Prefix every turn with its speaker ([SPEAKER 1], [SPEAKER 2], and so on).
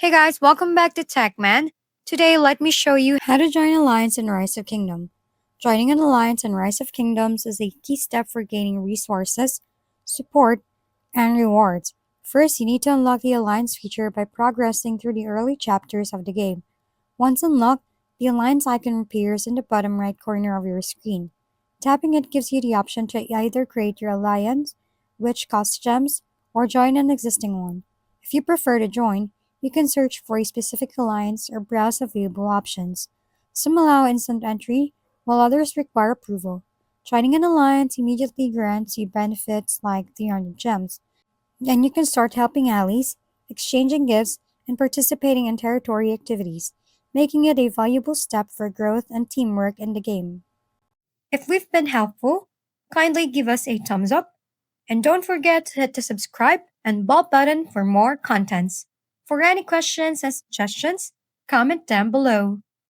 [SPEAKER 1] Hey guys, welcome back to TechMan. Today, let me show you how to join Alliance in Rise of Kingdom. Joining an Alliance in Rise of Kingdoms is a key step for gaining resources, support, and rewards. First, you need to unlock the Alliance feature by progressing through the early chapters of the game. Once unlocked, the Alliance icon appears in the bottom right corner of your screen. Tapping it gives you the option to either create your alliance, which costs gems, or join an existing one. If you prefer to join, you can search for a specific alliance or browse available options. Some allow instant entry, while others require approval. Joining an alliance immediately grants you benefits like 300 gems, and you can start helping allies, exchanging gifts, and participating in territory activities, making it a valuable step for growth and teamwork in the game. If we've been helpful, kindly give us a thumbs up, and don't forget to hit the subscribe and bell button for more contents. For any questions and suggestions, comment down below.